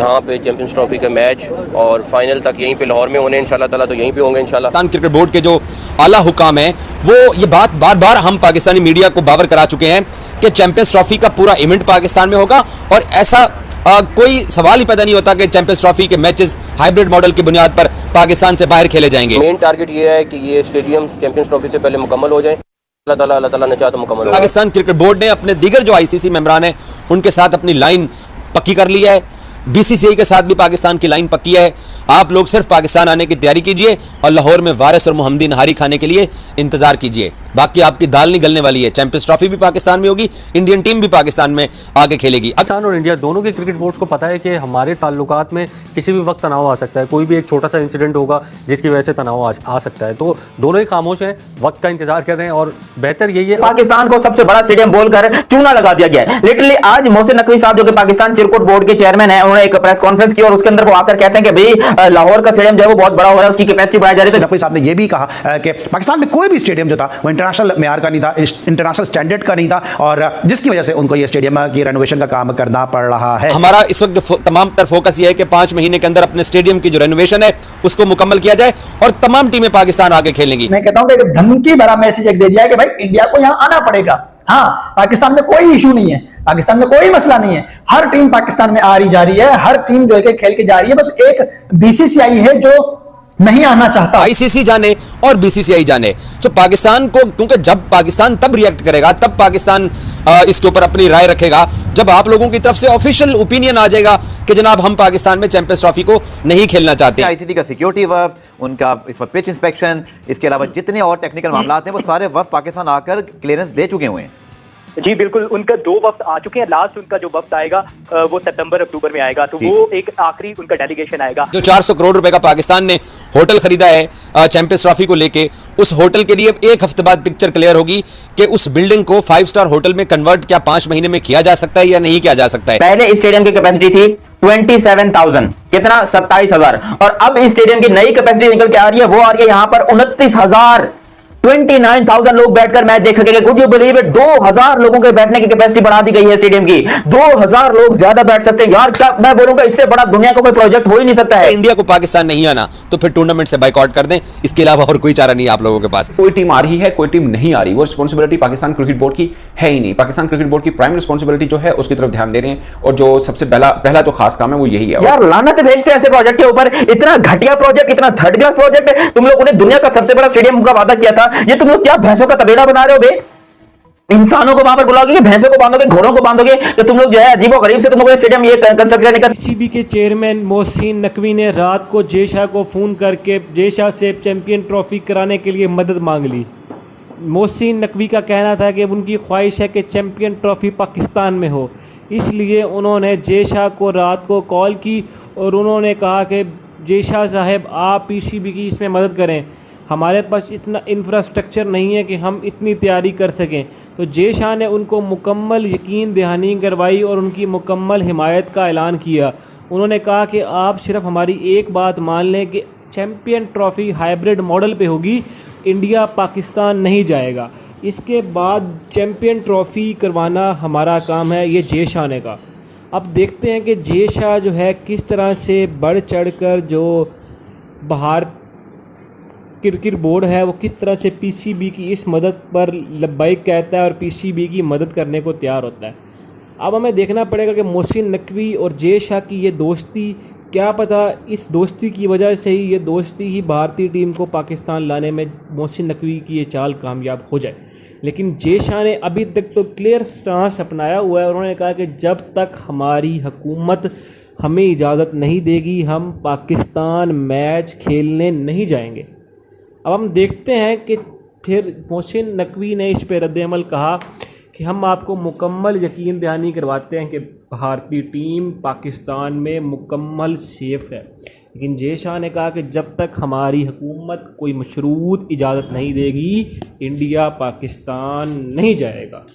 यहाँ पे champions trophy का मैच और फाइनल तक यहीं पे लाहौर में होने इंशाल्लाह ताला, तो यहीं पे होंगे इंशाल्लाह। पाकिस्तान क्रिकेट बोर्ड के जो आला हुकाम है वो ये बात बार बार हम पाकिस्तानी मीडिया को बावर करा चुके हैं कि चैंपियंस ट्रॉफी का पूरा इवेंट पाकिस्तान में होगा और ऐसा कोई सवाल ही पैदा नहीं होता कि चैंपियंस ट्रॉफी के मैचेस हाइब्रिड मॉडल की बुनियाद पर पाकिस्तान से बाहर खेले जाएंगे। मेन टारगेट ये है कि ये स्टेडियम चैंपियंस ट्रॉफी से पहले मुकम्मल हो जाए, अल्लाह ताला ने चाहा तो मुकम्मल हो। पाकिस्तान क्रिकेट बोर्ड ने अपने दीगर जो आईसीसी मेंबरान हैं उनके साथ अपनी लाइन पक्की कर ली है, बीसीसीआई के साथ भी पाकिस्तान की लाइन पक्की है। आप लोग सिर्फ पाकिस्तान आने की तैयारी कीजिए और लाहौर में वारिस और मोहम्मदी नहारी खाने के लिए इंतजार कीजिए, बाकी आपकी दाल नहीं गलने वाली है। चैंपियंस ट्रॉफी भी पाकिस्तान में होगी, इंडियन टीम भी पाकिस्तान में आगे खेलेगी। पाकिस्तान और इंडिया दोनों के क्रिकेट बोर्ड्स को पता है कि हमारे ताल्लुकात में किसी भी वक्त तनाव आ सकता है, कोई भी एक छोटा सा इंसिडेंट होगा जिसकी वजह से तनाव आ सकता है, तो दोनों ही खामोश हैं, वक्त का इंतजार कर रहे हैं और बेहतर यही है। पाकिस्तान को सबसे बड़ा स्टेडियम बोलकर चूना लगा दिया गया है। लिटरली आज मोहसिन नकवी साहब जो कि पाकिस्तान क्रिकेट बोर्ड के चेयरमैन है, उन्होंने एक प्रेस कॉन्फ्रेंस की और उसके अंदर वो आकर कहते हैं कि भाई लाहौर का स्टेडियम जो है वो बहुत बड़ा हो रहा है, उसकी कैपेसिटी बढ़ाई जा रही है। नकवी साहब ने यह भी कहा कि पाकिस्तान में कोई भी स्टेडियम जो था वो इंटरनेशनल मेयार का नहीं था, इंटरनेशनल स्टैंडर्ड का नहीं था और जिसकी वजह से उनको ये स्टेडियम की रेनोवेशन का काम करना पड़ रहा है। हमारा इस वक्त जो तमाम तर फोकस ये है कि 5 महीने के अंदर अपने स्टेडियम की जो रेनोवेशन है उसको मुकम्मल किया जाए और तमाम टीमें पाकिस्तान आके खेलेंगी। मैं कहता हूं कि एक धमकी भरा मैसेज एक दे दिया है कि भाई इंडिया को यहां आना पड़ेगा। हाँ, पाकिस्तान में कोई इशू नहीं है, पाकिस्तान में कोई मसला नहीं है, हर टीम पाकिस्तान में आ रही जा रही है, हर टीम जो है कि खेल के जा रही है, बस एक बीसीसीआई है जो नहीं आना चाहता। आईसीसी जाने और बीसीसीआई जाने, तो पाकिस्तान को, क्योंकि जब पाकिस्तान तब रिएक्ट करेगा, तब पाकिस्तान इसके ऊपर अपनी राय रखेगा जब आप लोगों की तरफ से ऑफिशियल ओपिनियन आ जाएगा कि जनाब हम पाकिस्तान में चैंपियंस ट्रॉफी को नहीं खेलना चाहते। आईसीसी का सिक्योरिटी वर्क, उनका इस पिच इंस्पेक्शन, इसके अलावा जितने और टेक्निकल मामला हैं वो सारे वफ्द पाकिस्तान आकर क्लियरेंस दे चुके हुए हैं। जी बिल्कुल, उनका 2 वक्त आ चुके हैं, लास्ट उनका जो वक्त आएगा वो सितंबर अक्टूबर में आएगा, तो वो एक आखिरी उनका डेलीगेशन आएगा। जो 400 करोड़ रुपए का पाकिस्तान ने होटल खरीदा है चैंपियंस ट्रॉफी को लेके, उस होटल के लिए 1 हफ्ते बाद पिक्चर क्लियर होगी कि उस बिल्डिंग को 5 स्टार होटल में कन्वर्ट क्या 5 महीने में किया जा सकता है या नहीं किया जा सकता है। पहले स्टेडियम की कैपेसिटी थी 27,000, कितना 27,000, और अब इस स्टेडियम की नई कैपेसिटी निकल के आ रही है, वो आ रही है यहाँ पर 29,000, 29,000 लोग बैठकर मैच देख सकेंगे। कुड यू बिलीव इट, 2,000 लोगों के बैठने की कैपेसिटी बढ़ा दी गई है स्टेडियम की, 2,000 लोग ज्यादा बैठ सकते हैं। यार क्या मैं बोलूंगा, इससे बड़ा दुनिया का कोई प्रोजेक्ट हो ही नहीं सकता है। इंडिया को पाकिस्तान नहीं आना तो फिर टूर्नामेंट से बाइकआउट कर दें, इसके अलावा और कोई चारा नहीं है आप लोगों के पास। कोई टीम आ रही है, कोई टीम नहीं आ रही, वो रिस्पॉन्सिबिलिटी पाकिस्तान क्रिकेट बोर्ड की है ही नहीं। पाकिस्तान क्रिकेट बोर्ड की प्राइम रिस्पॉन्सिबिलिटी जो है उसकी तरफ ध्यान दे रहे हैं और जो सबसे पहला जो खास काम है वो यही है। यार लानत भेजते हैं ऐसे प्रोजेक्ट के ऊपर, इतना घटिया प्रोजेक्ट, इतना थर्ड क्लास प्रोजेक्ट है। तुम लोगों ने दुनिया का सबसे बड़ा स्टेडियम का वादा किया था, ये तुम लोग क्या भैंसों का तबेला बना रहे हो बे? इंसानों को वहां पर बुलाओगे कि भैंसों को बांधोगे, घोड़ों को बांधोगे, तो तुम लोग जो है अजीबो गरीब से तुम लोग स्टेडियम ये कंस्ट्रक्ट करने का। पीसीबी के चेयरमैन मोहसिन नकवी ने रात को जय शाह को फोन करके जय शाह से चैंपियन ट्रॉफी कराने के लिए मदद मांग ली। मोहसिन नकवी का कहना था कि उनकी ख्वाहिश है कि चैंपियन ट्रॉफी पाकिस्तान में हो, इसलिए उन्होंने जय शाह को रात को कॉल की और उन्होंने कहा कि जय शाह साहब आप पीसीबी की इसमें मदद करें, हमारे पास इतना इंफ्रास्ट्रक्चर नहीं है कि हम इतनी तैयारी कर सकें। तो जय शाह ने उनको मुकम्मल यकीन दहानी करवाई और उनकी मुकम्मल हिमायत का ऐलान किया। उन्होंने कहा कि आप सिर्फ हमारी एक बात मान लें कि चैम्पियन ट्रॉफी हाइब्रिड मॉडल पे होगी, इंडिया पाकिस्तान नहीं जाएगा। इसके बाद चैम्पियन ट्रॉफी करवाना हमारा काम है, ये जय शाह ने कहा। अब देखते हैं कि जय शाह जो है किस तरह से बढ़ चढ़ कर जो बाहर क्रिकेट बोर्ड है वो किस तरह से पीसीबी की इस मदद पर लब्बाइक कहता है और पीसीबी की मदद करने को तैयार होता है। अब हमें देखना पड़ेगा कि मोहसिन नकवी और जय शाह की ये दोस्ती, क्या पता इस दोस्ती की वजह से ही, ये दोस्ती ही भारतीय टीम को पाकिस्तान लाने में मोहसिन नकवी की ये चाल कामयाब हो जाए। लेकिन जय शाह ने अभी तक तो क्लियर स्टांस अपनाया हुआ है। उन्होंने कहा कि जब तक हमारी हुकूमत हमें इजाज़त नहीं देगी हम पाकिस्तान मैच खेलने नहीं जाएंगे। अब हम देखते हैं कि फिर मोहसिन नकवी ने इस पर रद्द-ए-अमल कहा कि हम आपको मुकम्मल यकीन दहानी करवाते हैं कि भारतीय टीम पाकिस्तान में मुकम्मल सेफ़ है। लेकिन जय शाह ने कहा कि जब तक हमारी हुकूमत कोई मशरूत इजाज़त नहीं देगी इंडिया पाकिस्तान नहीं जाएगा।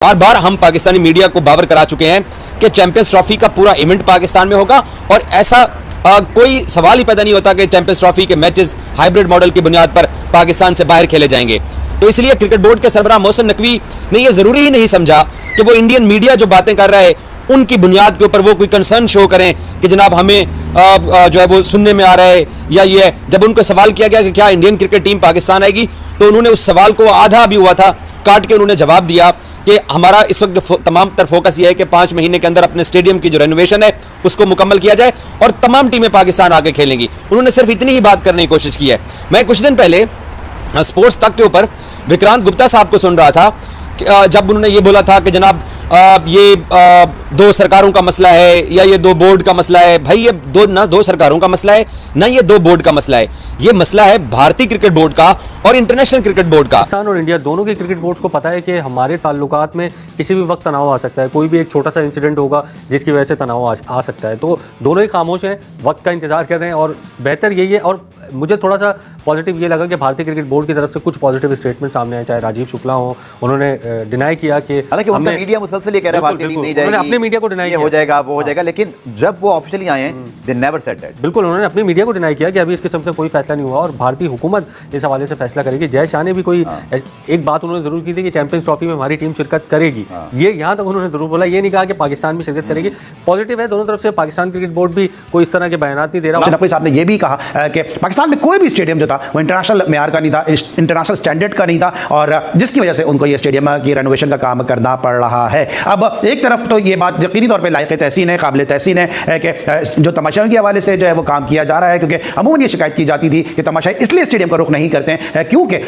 बार बार हम पाकिस्तानी मीडिया को बावर करा चुके हैं कि चैंपियंस ट्रॉफी का पूरा इवेंट पाकिस्तान में होगा और ऐसा कोई सवाल ही पैदा नहीं होता कि चैंपियंस ट्रॉफी के मैचेस हाइब्रिड मॉडल की बुनियाद पर पाकिस्तान से बाहर खेले जाएंगे। तो इसलिए क्रिकेट बोर्ड के सरबराह मोहसिन नकवी ने यह जरूरी ही नहीं समझा कि वो इंडियन मीडिया जो बातें कर रहा है उनकी बुनियाद के ऊपर वो कोई कंसर्न शो करें कि जनाब हमें जो है वो सुनने में आ रहा है या ये। जब उनको सवाल किया गया कि क्या इंडियन क्रिकेट टीम पाकिस्तान आएगी, तो उन्होंने उस सवाल को आधा भी हुआ था काट के उन्होंने जवाब दिया कि हमारा इस वक्त जो तमाम तर फोकस ये है कि 5 महीने के अंदर अपने स्टेडियम की जो रेनोवेशन है उसको मुकम्मल किया जाए और तमाम टीमें पाकिस्तान आके खेलेंगी। उन्होंने सिर्फ इतनी ही बात करने की कोशिश की है। मैं कुछ दिन पहले स्पोर्ट्स तक के ऊपर विक्रांत गुप्ता साहब को सुन रहा था जब उन्होंने ये बोला था कि जनाब ये 2 सरकारों का मसला है या ये 2 बोर्ड का मसला है। भाई ये दो सरकारों का मसला है ना ये 2 बोर्ड का मसला है, ये मसला है भारतीय क्रिकेट बोर्ड का और इंटरनेशनल क्रिकेट बोर्ड का। पाकिस्तान और इंडिया दोनों के क्रिकेट बोर्ड्स को पता है कि हमारे ताल्लुकात में किसी भी वक्त तनाव आ सकता है, कोई भी एक छोटा सा इंसिडेंट होगा जिसकी वजह से तनाव आ सकता है। तो दोनों ही खामोश हैं, वक्त का इंतजार कर रहे हैं और बेहतर यही है। और मुझे थोड़ा सा पॉजिटिव ये लगा कि भारतीय क्रिकेट बोर्ड की तरफ से कुछ पॉजिटिव स्टेटमेंट सामने आए, चाहे राजीव शुक्ला हो, उन्होंने डिनाई किया कि हालांकि उनका मीडिया मुसलसल ये कह रहा है भारतीय टीम नहीं जाएगी, अपने मीडिया को डिनाई ये हो जाएगा वो हो जाएगा, लेकिन जब वो ऑफिशियली आए हैं दे नेवर सेड दैट। बिल्कुल, उन्होंने अपनी मीडिया को डिनाई किया कि अभी इस किस्म से कोई फैसला नहीं हुआ और भारतीय हुकूमत इस हवाले से फैसला करेगी। जय शाह ने भी कोई एक बात उन्होंने जरूर की थी कि चैंपियंस ट्रॉफी में हमारी टीम शिरकत करेगी, ये यहाँ तक उन्होंने जरूर बोला, ये नहीं कहा कि पाकिस्तान भी शिरकत करेगी। पॉजिटिव है दोनों तरफ से। पाकिस्तान क्रिकेट बोर्ड भी कोई इस तरह के बयानात नहीं दे रहा। नकवी साहब ने यह भी कहा कि पाकिस्तान में कोई भी स्टेडियम जो था वो इंटरनेशनल मेयार का नहीं था, इंटरनेशनल स्टैंडर्ड का नहीं था और जिसकी वजह से उनको ये स्टेडियम की रेनोवेशन का काम करना पड़ रहा है। अब एक तरफ तो ये बात यकीनी तौर पे लायक तहसीन है, काबिल तहसीन है कि जो तमाशाओं के हवाले से जो है वो काम किया जा रहा है, क्योंकि अमूमन ये शिकायत की जाती थी कि तमाशाई इसलिए स्टेडियम का रुख नहीं करते हैं क्योंकि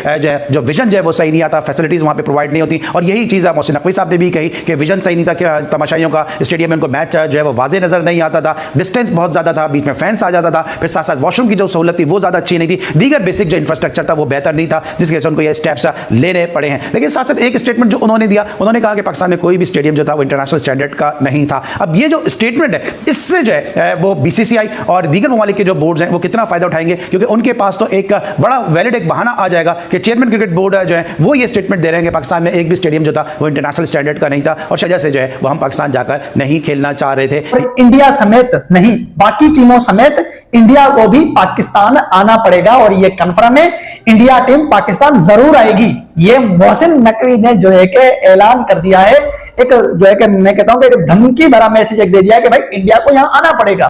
जो विजन जो है वो सही नहीं आता, फैसिलिटीज वहाँ पे प्रोवाइड नहीं होती। और यही चीज़ मोहसिन नकवी साहब ने भी कही कि विजन सही नहीं था कि तमाशाइयों का स्टेडियम में उनको मैच जो है वो वाजे नजर नहीं आता था, डिस्टेंस बहुत ज़्यादा था, बीच में फैंस आ जाता था, फिर साथ साथ वॉशरूम की जो सहूलत थी वो ज़्यादा अच्छी नहीं थी, दीगर बेसिक जो इंफ्रास्ट्रक्चर था वो बेहतर नहीं था, जिसकी वजह से उनको ये स्टेप्स लेने पड़े हैं। लेकिन साथ साथ एक स्टेटमेंट जो उन्होंने दिया, उन्होंने कहा कि पाकिस्तान में कोई भी स्टेडियम जो था वो इंटरनेशनल स्टैंडर्ड का नहीं था। अब ये जो स्टेटमेंट है इससे जो है वो बीसीसीआई और दीगर ममालिक के जो बोर्ड्स हैं वो कितना फायदा उठाएंगे, क्योंकि उनके पास तो एक बड़ा वैलिड एक बहाना आ जाएगा कि चेयरमैन क्रिकेट बोर्ड जो है वो ये स्टेटमेंट दे रहे हैं कि पाकिस्तान में एक भी स्टेडियम जो था वो इंटरनेशनल स्टैंडर्ड का नहीं था और वजह से जो है वो हम पाकिस्तान जाकर नहीं खेलना चाह रहे थे। इंडिया समेत नहीं, बाकी टीमों समेत इंडिया को भी पाकिस्तान आना पड़ेगा और ये कंफर्म है, इंडिया टीम पाकिस्तान जरूर आएगी। ये मोहसिन नकवी ने जो है कि ऐलान कर दिया है, एक जो है कि मैं कहता हूं कि एक धमकी भरा मैसेज दे दिया है कि भाई इंडिया को यहां आना पड़ेगा।